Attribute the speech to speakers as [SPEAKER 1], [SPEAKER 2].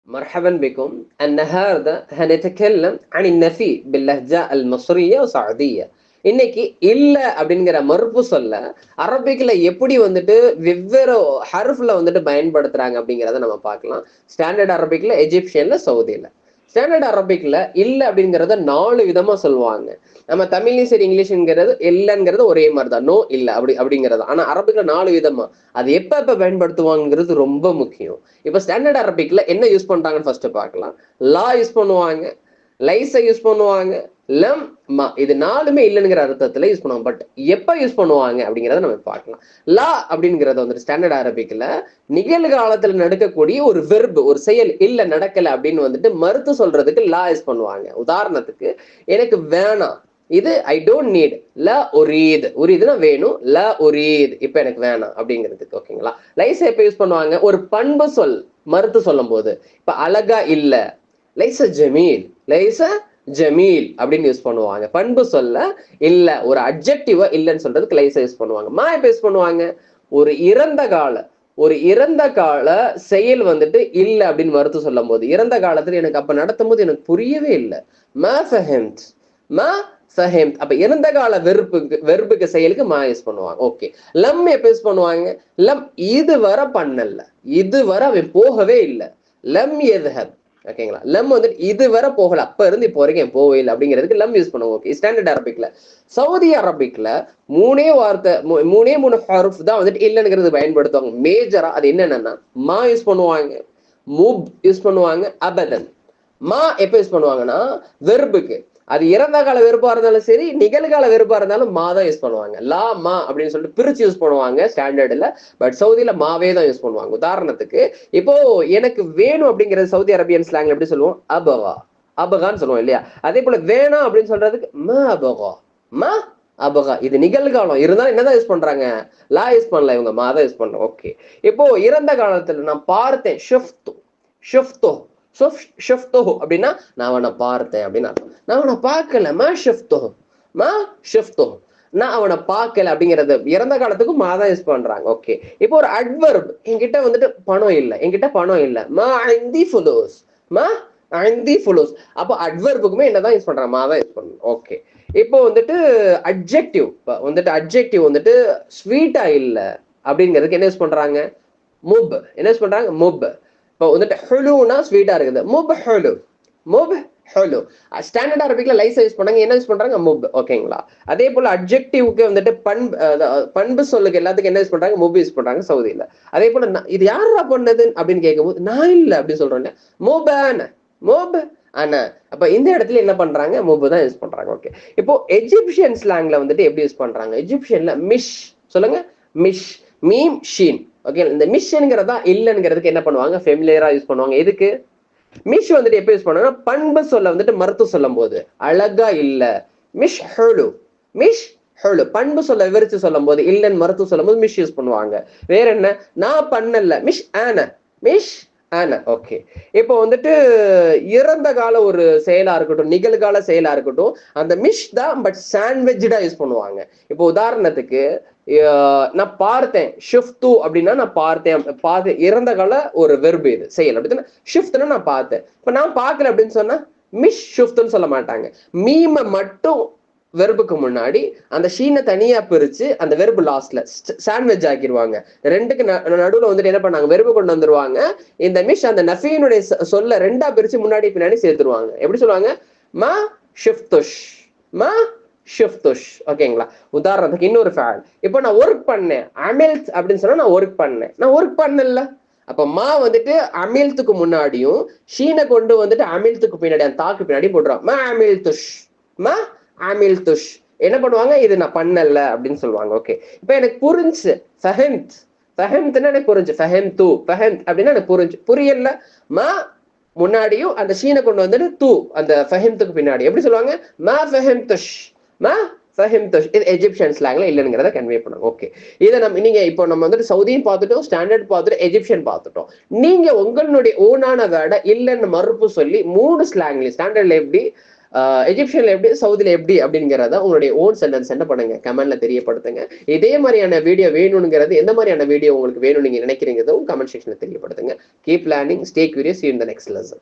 [SPEAKER 1] مرحبا بكم. النهارده هنتكلم عن النفي باللهجة المصرية وسعودية. இன்னைக்கு இல்ல அப்படிங்கிற மறுப்பு சொல்ல அரபிக்ல எப்படி வந்துட்டு வெவ்வேறு ஹர்ஃப்ல வந்துட்டு பயன்படுத்துறாங்க அப்படிங்கிறத நம்ம பார்க்கலாம். ஸ்டாண்டர்ட் அரபிக்ல, எஜிப்சியன்ல, சவுதியில. ஸ்டாண்டர்ட் அரபிக்ல இல்ல அப்படிங்கிறத 4 விதமா சொல்லுவாங்க. நம்ம தமிழ்லையும் சரி இங்கிலீஷ்ங்கிறது இல்லைங்கிறது ஒரே மாதிரி தான், நோ இல்ல அப்படிங்கிறது. ஆனா அரபிக்ல 4 விதமா. அது எப்ப பயன்படுத்துவாங்கிறது ரொம்ப முக்கியம். இப்ப ஸ்டாண்டர்ட் அரபிக்ல என்ன யூஸ் பண்றாங்கன்னு ஃபர்ஸ்ட் பார்க்கலாம். லா யூஸ் பண்ணுவாங்க, லைஸ யூஸ் பண்ணுவாங்க, லம், மா. இது 4மே இல்லைங்கிற அர்த்தத்துல யூஸ் பண்ணுவாங்க. பட் எப்ப யூஸ் பண்ணுவாங்க அப்படிங்கிறத நம்ம பார்க்கலாம். லா அப்படிங்கிறத வந்துட்டு ஸ்டாண்டர்ட் அரபிக்ல நிகழ்காலத்துல நடக்கக்கூடிய ஒரு வெர்பு, ஒரு செயல் இல்ல நடக்கல அப்படின்னு வந்துட்டு மறுத்து சொல்றதுக்கு லா யூஸ் பண்ணுவாங்க. உதாரணத்துக்கு, எனக்கு வேணாம், இது ஐ டோன்ட் நீட். ல உரீத், உரீதுனா வேணும், ல உரீத் இப்ப எனக்கு வேணாம் அப்படிங்கிறதுக்கு. ஓகேங்களா? லைஸ் எப்ப யூஸ் பண்ணுவாங்க? ஒரு பண்பு சொல் மறுத்து சொல்லும் போது. இப்ப அழகா இல்ல, லைச ஜமீல், லைச ஜமீல் அப்படின்னு யூஸ் பண்ணுவாங்க. பண்பு சொல்ல இல்ல, ஒரு அட்ஜெக்டிவா இல்லைன்னு சொல்றதுக்கு லைச யூஸ் பண்ணுவாங்க. மா எப்ப யூஸ் பண்ணுவாங்க? ஒரு இறந்த கால செயல் வந்துட்டு இல்ல அப்படின்னு மறுத்து சொல்லும் போது, இறந்த காலத்துல எனக்கு அப்ப நடத்தும் போது எனக்கு புரியவே இல்லை. மா ஃபஹிம்த், மா ஃபஹிம்த். அப்ப இறந்த கால வெறுப்புக்கு செயலுக்கு மா யூஸ் பண்ணுவாங்க. ஓகே. லம் எப்ப யூஸ் பண்ணுவாங்க? லம் இதுவரை பண்ணல, இதுவரை அவன் போகவே இல்லை. லம் எதுஹப். ஓகேங்களா? லம் வந்துட்டு இதுவரை போகல, அப்ப இருந்து இப்போ வரைக்கும் போகவே இல்லை அப்படிங்கிறதுக்கு லம் யூஸ் பண்ணுவோம். ஓகே. ஸ்டாண்டர்ட் அரபிக்ல. சவுதி அரபிக்ல 3 ஹர்ஃப் தான் வந்துட்டு இல்லைங்கிறது பயன்படுத்துவாங்க மேஜரா. அது என்னன்னா, மா யூஸ் பண்ணுவாங்க, முப் யூஸ் பண்ணுவாங்க, அபதன். மா எப்ப யூஸ் பண்ணுவாங்கன்னா வெர்புக்கு. அது இறந்த கால வெறுப்பா இருந்தாலும் சரி, நிகழ்கால வெறுப்பா இருந்தாலும் மா தான் யூஸ் பண்ணுவாங்க. லா மா அப்படின்னு சொல்லிட்டு பிரிச்சு யூஸ் பண்ணுவாங்க ஸ்டாண்டர்ட்ல. பட் சவுதியில மாவே தான் யூஸ் பண்ணுவாங்க. உதாரணத்துக்கு, இப்போ எனக்கு வேணும் அப்படிங்கிறது சவுதி அரேபியன் ஸ்லாங்ல எப்படி சொல்லுவோம்? அபகா, அபகான்னு சொல்லுவோம் இல்லையா? அதே போல வேணாம் அப்படின்னு சொல்றதுக்கு மா அபகா, மா அபகா. இது நிகழ்காலம் இருந்தாலும் என்னதான் யூஸ் பண்றாங்க? லா யூஸ் பண்ணல, இவங்க மா தான் யூஸ் பண்றோம். ஓகே. இப்போ இறந்த காலத்துல நான் பார்த்தேன், ஷிஃப்து, ஷிஃப்து, ஷிஃப்து அப்படின்னா நான் அவனை பார்த்தேன் அப்படின்னு அர்த்தம். நான் அவனை பார்க்கல, மா ஷிஃப்து, மா ஷிஃப்து, நான் அவனை பார்க்கல அப்படிங்கிறது இறந்த காலத்துக்கும் மா தான் யூஸ் பண்றாங்க. ஓகே. இப்போ ஒரு அட்வர்ப், என்கிட்ட வந்துட்டு பணம் இல்லை, என்கிட்ட பணம் இல்லை, மா ஐந்தி ஃபுலூஸ், மா ஐந்தி ஃபுலூஸ். அப்போ அட்வர்புக்குமே என்னதான் யூஸ் பண்றாங்க? மா தான் யூஸ் பண்றோம். ஓகே. இப்போ வந்துட்டு அட்ஜெக்டிவ் வந்துட்டு ஸ்வீட்டா இல்ல அப்படிங்கிறதுக்கு என்ன யூஸ் பண்றாங்க? முப். என்ன யூஸ் பண்றாங்க? முப். இப்போ வந்துட்டு ஹுலுனா ஸ்வீட்டா இருக்குது, முப் ஹுலு, முப் ஹுலு. ஸ்டாண்டர்ட் அரபிக்ல லைஸ் யூஸ் பண்ணாங்க, என்ன யூஸ் பண்றாங்க? முப். ஓகேங்களா? அதே போல அட்ஜெக்டிவ்க்கு வந்துட்டு பண்பு சொல்லுக்கு எல்லாத்துக்கும் என்ன யூஸ் பண்றாங்க? முப் யூஸ் பண்றாங்க சவுதியில. அதே போல இது யாரா பண்ணது அப்படின்னு கேட்கும்போது நான் இல்ல அப்படின்னு சொல்றேன், முபன், முப் ஆனா. அப்ப இந்த இடத்துல என்ன பண்றாங்க? முபு தான் யூஸ் பண்றாங்க. ஓகே. இப்போ எஜிப்சியன் ஸ்லாங்ல வந்துட்டு எப்படி யூஸ் பண்றாங்க? எஜிப்சியன்ல மிஷ் சொல்லுங்க, மிஷ், மீம் ஷீன். ஓகே. இந்த மிஷ்ங்கிறதா இல்லைங்கிறதுக்கு என்ன பண்ணுவாங்க? ஃபெமிலியரா யூஸ் பண்ணுவாங்க. எதுக்கு? மிஷ் வந்துட்டு எப்ப யூஸ் பண்ணுவாங்க? பண்பு சொல்ல வந்துட்டு மறுத்து சொல்லும் போது. அழகா இல்ல, மிஷ் ஹுலு, மிஷ் ஹுலு. பண்பு சொல்ல விவரிச்சு சொல்லும் போது, இல்லைன்னு மறுத்து சொல்லும் போது மிஷ் யூஸ் பண்ணுவாங்க. வேற என்ன? நான் பண்ணல, மிஷ் ஆன, மிஷ் ஆனா. ஓகே. இப்போ வந்துட்டு இறந்த கால ஒரு செயலா இருக்கட்டும், நிகழ்கால செயலா இருக்கட்டும், அந்த மிஷ் தான் பட் சாண்ட்விச்டா யூஸ் பண்ணுவாங்க. இப்போ உதாரணத்துக்கு, நான் பார்த்தேன், ஷிஃப்து அப்படின்னா நான் பார்த்தேன், இறந்த கால ஒரு வெர்பு இது செயல். அப்படின்னா ஷிஃப்ட்னா நான் பார்த்தேன். இப்ப நான் பார்க்கல அப்படின்னு சொன்னா மிஷ் ஷிஃப்ட்னு சொல்ல மாட்டாங்க. மீமை மட்டும் வெர்புக்கு முன்னாடி அந்த ஷீனை தனியா பிரிச்சு அந்த வெர்பு லாஸ்ட்ல சாண்ட்விச் ஆக்கிடுவாங்க. ரெண்டுக்கு நடுவுல வந்துட்டு என்ன பண்ணாங்க? வெர்பு கொண்டு வந்துருவாங்க. இந்த மிஷ் அந்த நஃபீனுடைய சொல்ல ரெண்டா பிரிச்சு முன்னாடி பின்னாடி சேர்த்துருவாங்க. எப்படி சொல்லுவாங்க? மா ஷிஃப்துஷ், மா ஷிஃப்துஷ். ஓகேங்களா? உதாரணத்துக்கு இன்னொரு ஃபேல். இப்போ நான் ஒர்க் பண்ணேன், அமில்த் அப்படின்னு சொன்னா நான் ஒர்க் பண்ணேன், நான் ஒர்க் பண்ணல. அப்ப மா வந்துட்டு அமில்த்துக்கு முன்னாடியும் ஷீனை கொண்டு வந்துட்டு அமில்த்துக்கு பின்னாடி அந்த தாக்கு பின்னாடி போடுறோம். மா அமில் துஷ், மா அமில் துஷ். என்ன பண்ணுவாங்க? இது நான் பண்ணல அப்படின்னு சொல்லுவாங்க. ஓகே. இப்ப எனக்கு புரிஞ்சு, ஃபஹிம்த், ஃபஹிம்த்னா எனக்கு புரிஞ்சு, ஃபஹிம்து, ஃபஹிம்த் அப்படின்னா எனக்கு புரிஞ்சு. புரியல, மா முன்னாடியும் அந்த ஷீனை கொண்டு வந்துட்டு தூ அந்த ஃபஹிம்த்துக்கு பின்னாடி எப்படி சொல்லுவாங்க? மா ஃபஹிம்துஷ், மா ஃபஹிம்துஷ். இது எஜிப்சியன் ஸ்லாங்ல இல்லைங்கிறத கன்வே பண்ணுங்க. ஓகே. இதை நீங்க இப்போ நம்ம வந்துட்டு சவுதியும் பார்த்துட்டோம், ஸ்டாண்டர்ட் பார்த்துட்டோம், எஜிப்சியன் பார்த்துட்டோம். நீங்க உங்களுடைய ஓனான வேர்டை இல்லைன்னு மறுப்பு சொல்லி 3 ஸ்லாங்ல, ஸ்டாண்டர்ட்ல எப்படி எஜிப்சியன்ல எப்படி, சவுதியில எப்படி அப்படிங்கிறத உங்களுடைய ஓன் சென்டென்ஸ் என்ன பண்ணுங்க, கமெண்ட்ல தெரியப்படுத்துங்க. இதே மாதிரியான வீடியோ வேணுங்கிறது, எந்த மாதிரியான வீடியோ உங்களுக்கு வேணும் நீங்க நினைக்கிறீங்கிறதும் கமெண்ட் செக்ஷன்ல தெரியப்படுத்துங்க. Keep learning, stay curious, see you in the next lesson.